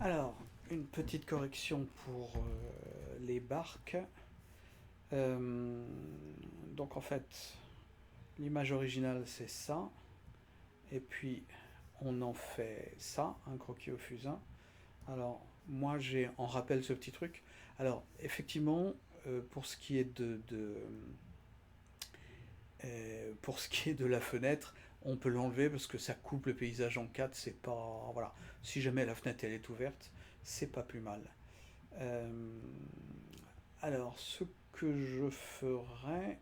Alors, une petite correction pour les barques. Euh, donc en fait, l'image originale c'est ça, et puis on en fait ça, un croquis au fusain. Alors moi j'ai en rappel ce petit truc. Alors effectivement, pour ce qui est pour ce qui est de la fenêtre, on peut l'enlever parce que ça coupe le paysage en quatre. C'est pas voilà. Si jamais la fenêtre elle est ouverte, c'est pas plus mal. Euh, alors, ce que je ferais,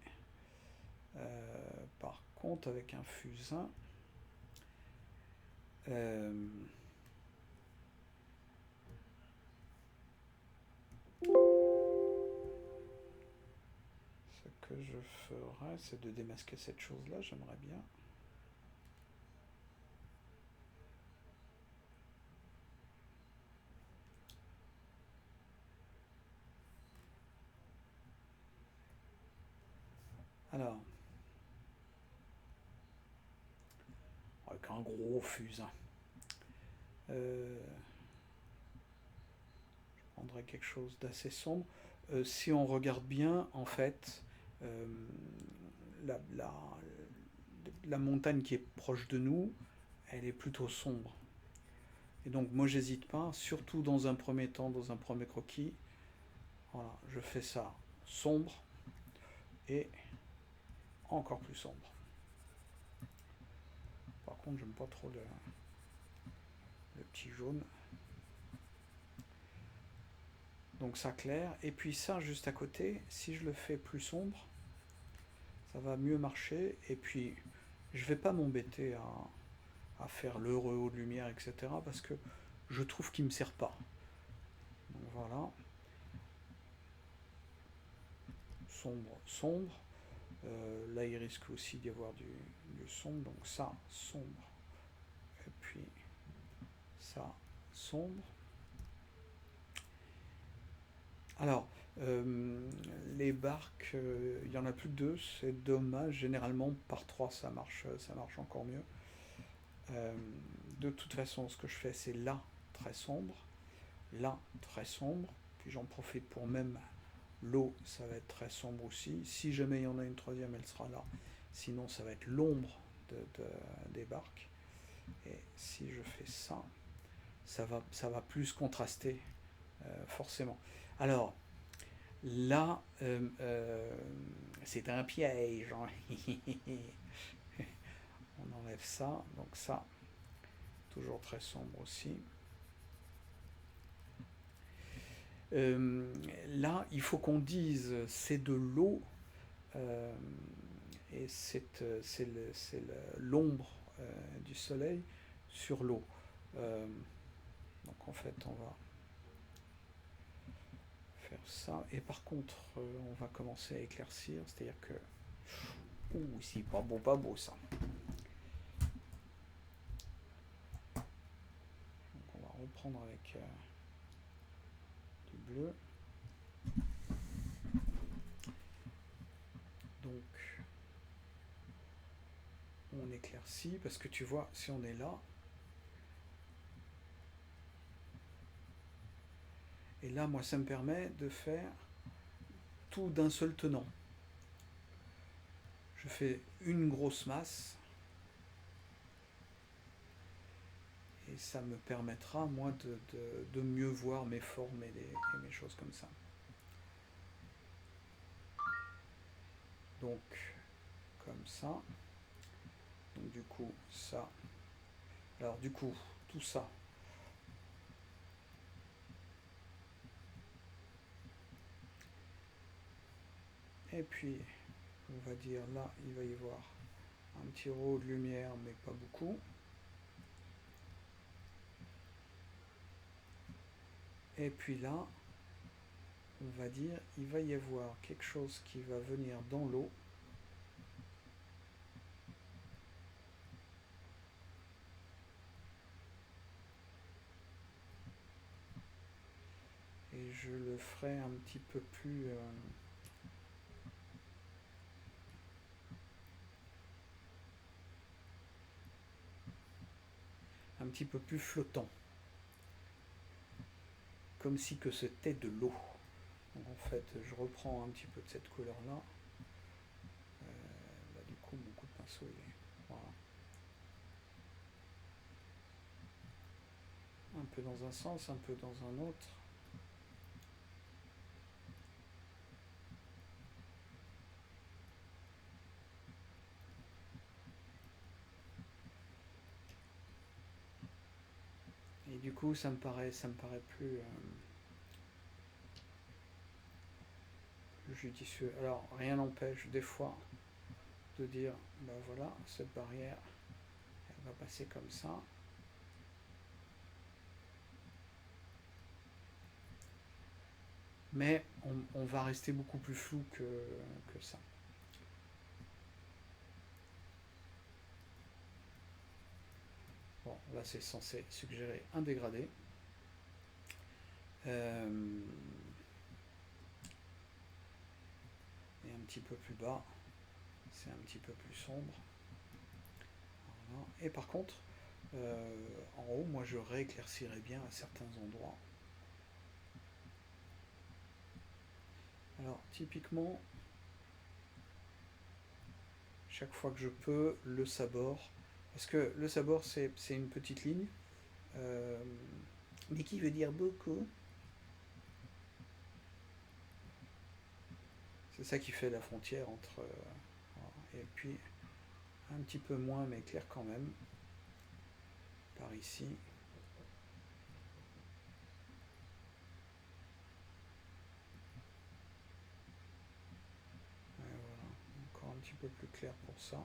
par contre, avec un fusain, euh, ce que je ferais, c'est de démasquer cette chose-là, j'aimerais bien. Alors, avec un gros fusain, euh, je prendrais quelque chose d'assez sombre. Si on regarde bien, en fait, euh, la, la, la montagne qui est proche de nous, elle est plutôt sombre. Et donc moi j'hésite pas, surtout dans un premier temps, dans un premier croquis, voilà, je fais ça sombre et encore plus sombre. Par contre j'aime pas trop le petit jaune. Donc ça clair. Et puis ça juste à côté, si je le fais plus sombre, ça va mieux marcher. Et puis je vais pas m'embêter à faire le rehaut de lumière, etc. Parce que je trouve qu'il me sert pas. Donc voilà, sombre, sombre. Là, il risque aussi d'y avoir du sombre. Donc ça, sombre. Et puis ça, sombre. Alors, les barques, il y en a plus que deux. C'est dommage. Généralement, par trois, ça marche encore mieux. Euh, de toute façon, ce que je fais, c'est là, très sombre. Là, très sombre. Puis j'en profite pour même l'eau, ça va être très sombre aussi. Si jamais il y en a une troisième, elle sera là. Sinon, ça va être l'ombre des barques. Et si je fais ça, ça va plus contraster, forcément. Alors, là, c'est un piège, hein. On enlève ça, donc ça, toujours très sombre aussi. Là, il faut qu'on dise c'est de l'eau, euh, et c'est l'ombre du soleil sur l'eau. Euh, donc en fait, on va faire ça. Et par contre, on va commencer à éclaircir, c'est-à-dire que... Ouh, c'est pas beau ça. Donc on va reprendre avec du bleu. Donc on éclaircit, parce que tu vois, si on est là, et là, moi, ça me permet de faire tout d'un seul tenant. Je fais une grosse masse, et ça me permettra, moi, de mieux voir mes formes et mes choses comme ça. Donc, comme ça. Donc, du coup, ça. Alors, du coup, tout ça. Et puis, on va dire là, il va y avoir un petit rôle de lumière, mais pas beaucoup. Et puis là, on va dire, il va y avoir quelque chose qui va venir dans l'eau. Et je le ferai un petit peu plus flottant. comme si que c'était de l'eau. Donc en fait, je reprends un petit peu de cette couleur-là. Là, du coup, mon coup de pinceau, il est... Voilà. Un peu dans un sens, un peu dans un autre. Et du coup, ça me paraît plus judicieux. Alors, rien n'empêche des fois de dire, ben voilà, cette barrière, elle va passer comme ça. Mais on va rester beaucoup plus flou que ça. Bon, là c'est censé suggérer un dégradé. Euh, et un petit peu plus bas, c'est un petit peu plus sombre. Voilà. Et par contre, en haut, moi je rééclaircirais bien à certains endroits. Alors typiquement, chaque fois que je peux, le sabord, parce que le sabord c'est une petite ligne, euh, mais qui veut dire beaucoup. C'est ça qui fait la frontière entre... voilà. Et puis un petit peu moins, mais clair quand même, par ici. Et voilà, encore un petit peu plus clair pour ça.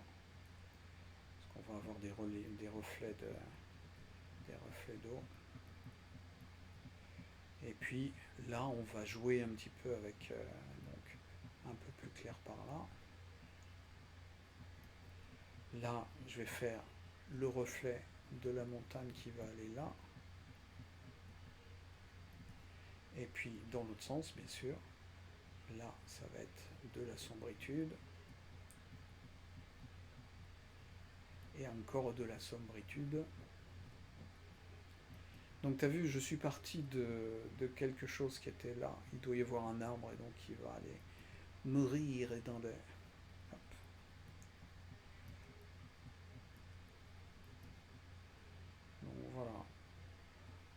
Parce qu'on va avoir des reflets d'eau. Et puis là, on va jouer un petit peu avec donc un peu plus clair par là. Là, je vais faire le reflet de la montagne qui va aller là. Et puis dans l'autre sens, bien sûr. Là, ça va être de la sombritude. Et encore de la sombritude. Donc tu as vu, je suis parti de quelque chose qui était là. Il doit y avoir un arbre et donc il va aller mourir et dans le... Hop. Donc voilà.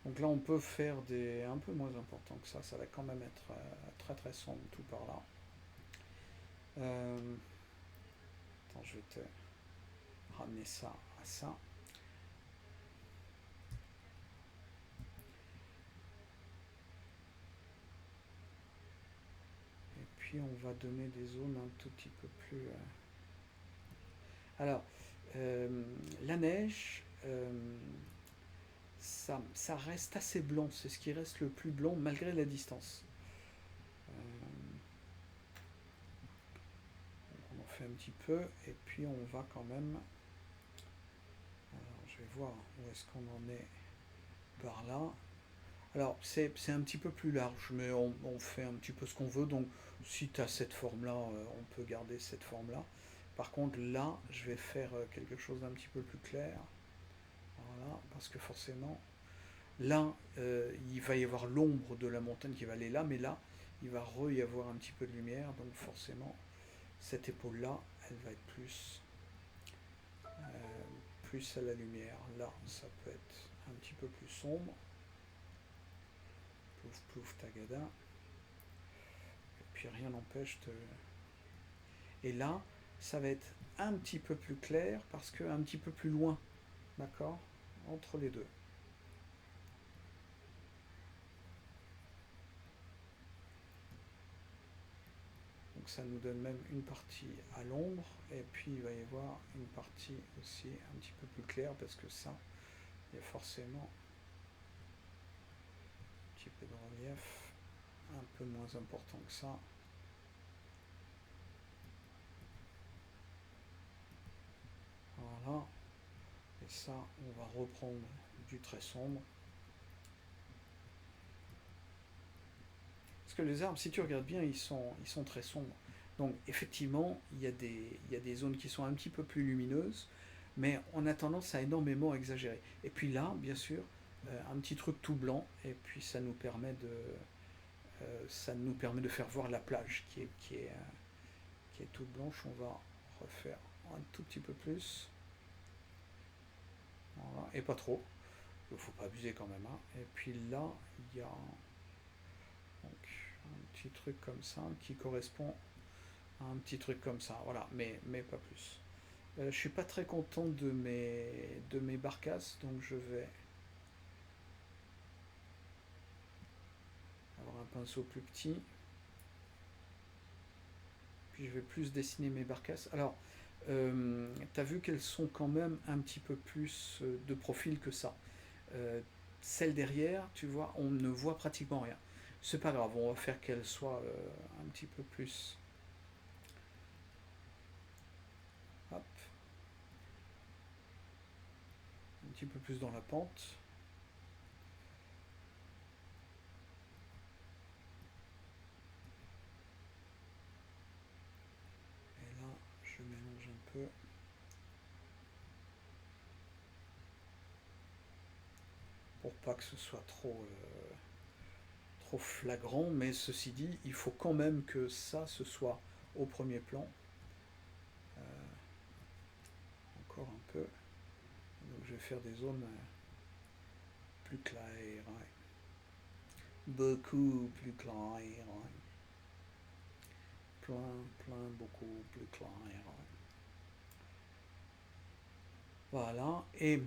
Donc là on peut faire des un peu moins importants que ça va quand même être très très sombre tout par là. Attends, je vais te ramener ça à ça. Et puis on va donner des zones un tout petit peu plus... Alors, la neige, ça reste assez blanc, c'est ce qui reste le plus blanc malgré la distance. On en fait un petit peu et puis on va quand même... Alors, je vais voir où est-ce qu'on en est par là. Alors, c'est un petit peu plus large, mais on fait un petit peu ce qu'on veut. Donc, si tu as cette forme-là, on peut garder cette forme-là. Par contre, là, je vais faire quelque chose d'un petit peu plus clair. Voilà, parce que forcément, là, il va y avoir l'ombre de la montagne qui va aller là, mais là, il va y avoir un petit peu de lumière. Donc, forcément, cette épaule-là, elle va être plus à la lumière. Là, ça peut être un petit peu plus sombre. Plouf, plouf, tagada. Et puis rien n'empêche de... Et là, ça va être un petit peu plus clair parce que un petit peu plus loin, d'accord, entre les deux. Donc ça nous donne même une partie à l'ombre et puis il va y avoir une partie aussi un petit peu plus claire parce que ça, il y a forcément un petit peu de relief, un peu moins important que ça. Voilà. Et ça, on va reprendre du très sombre. Parce que les arbres, si tu regardes bien, ils sont très sombres. Donc effectivement, il y a des zones qui sont un petit peu plus lumineuses, mais on a tendance à énormément exagérer. Et puis là, bien sûr, un petit truc tout blanc, et puis ça nous permet de faire voir la plage qui est toute blanche. On va refaire un tout petit peu plus. Voilà, et pas trop. Il ne faut pas abuser quand même, hein. Et puis là, il y a donc, un petit truc comme ça qui correspond à un petit truc comme ça. Voilà, mais pas plus. Je suis pas très content de mes barcasses, donc je vais avoir un pinceau plus petit. Puis je vais plus dessiner mes barcasses. Alors, tu as vu qu'elles sont quand même un petit peu plus de profil que ça. Euh, Celle derrière, tu vois, on ne voit pratiquement rien. C'est pas grave, on va faire qu'elle soit un petit peu plus. Hop, un petit peu plus dans la pente. Et là, je mélange un peu. Pour pas que ce soit trop flagrant, mais ceci dit, il faut quand même que ça, ce soit au premier plan. Euh, Encore un peu. Donc je vais faire des zones plus claires. Ouais. Beaucoup plus claires. Ouais. Beaucoup plus claires. Ouais. Voilà. Et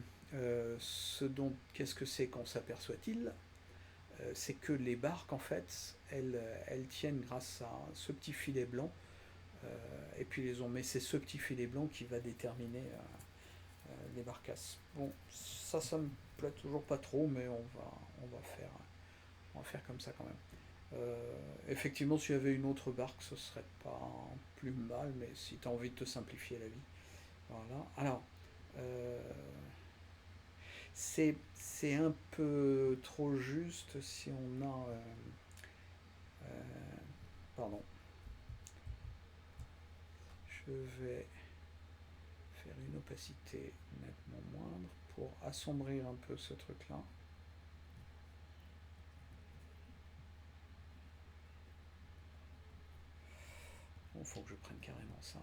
qu'est-ce que c'est qu'on s'aperçoit-il? C'est que les barques, en fait, elles tiennent grâce à ce petit filet blanc. Et puis les ont. Mais c'est ce petit filet blanc qui va déterminer les barcasses. Bon, ça me plaît toujours pas trop, mais on va faire comme ça quand même. Effectivement, si y avait une autre barque, ce serait pas plus mal, mais si tu as envie de te simplifier la vie. Voilà. Alors, euh, c'est un peu trop juste si on a. Euh, pardon. Je vais faire une opacité nettement moindre pour assombrir un peu ce truc-là. Bon, faut que je prenne carrément ça.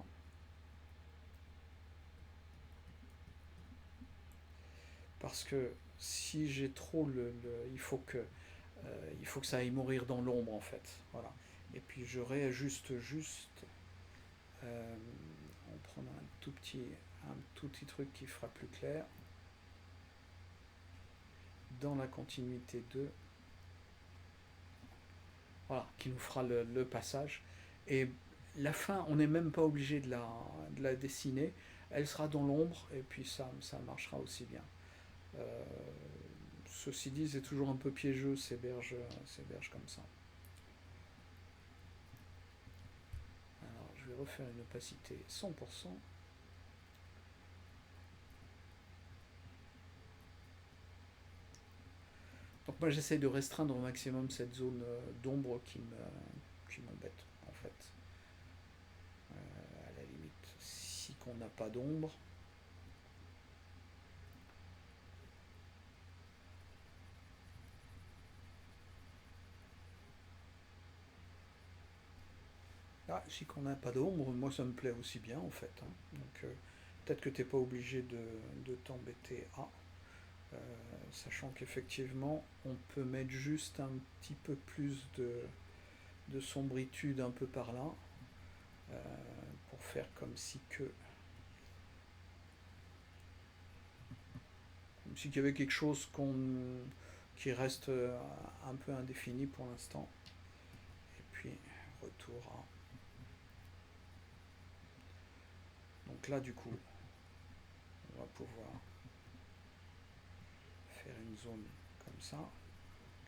Parce que si j'ai trop il faut que ça aille mourir dans l'ombre en fait. Voilà. Et puis je réajuste juste en prenant un tout petit truc qui fera plus clair dans la continuité de. Voilà, qui nous fera le passage. Et la fin, on n'est même pas obligé de la dessiner. Elle sera dans l'ombre et puis ça marchera aussi bien. Euh, Ceci dit, c'est toujours un peu piégeux ces berges comme ça. Alors, je vais refaire une opacité 100%. Donc moi j'essaie de restreindre au maximum cette zone d'ombre qui m'embête en fait. À la limite, si qu'on n'a pas d'ombre. Ah, si qu'on n'a pas d'ombre, moi ça me plaît aussi bien en fait, hein. Donc peut-être que t'es pas obligé de t'embêter à. Euh, Sachant qu'effectivement on peut mettre juste un petit peu plus de sombritude un peu par là euh, pour faire comme si comme si qu'il y avait quelque chose qui reste un peu indéfini pour l'instant. Et puis retour à. Donc là du coup on va pouvoir faire une zone comme ça,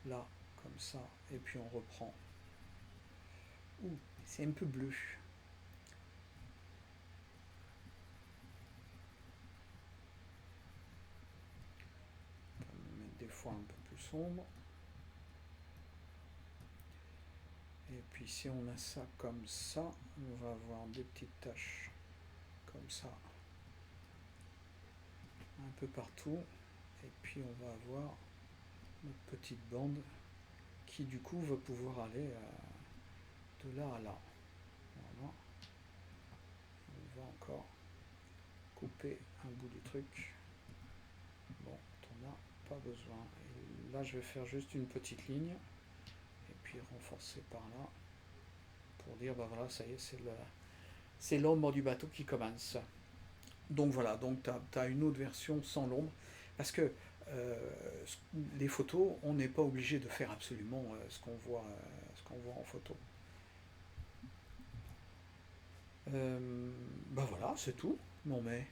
là comme ça, et puis on reprend. Ouh, c'est un peu bleu. On peut mettre des fois un peu plus sombre. Et puis si on a ça comme ça, on va avoir des petites taches comme ça, un peu partout. Et puis on va avoir notre petite bande qui du coup va pouvoir aller de là à là. Voilà. On va encore couper un bout du truc. Bon, on n'a pas besoin. Et là, je vais faire juste une petite ligne et puis renforcer par là pour dire, bah voilà, ça y est, c'est l'ombre du bateau qui commence. Donc voilà, donc tu as une autre version sans l'ombre parce que euh, les photos, on n'est pas obligé de faire absolument ce qu'on voit en photo. Euh, bah voilà, c'est tout. Bon, mais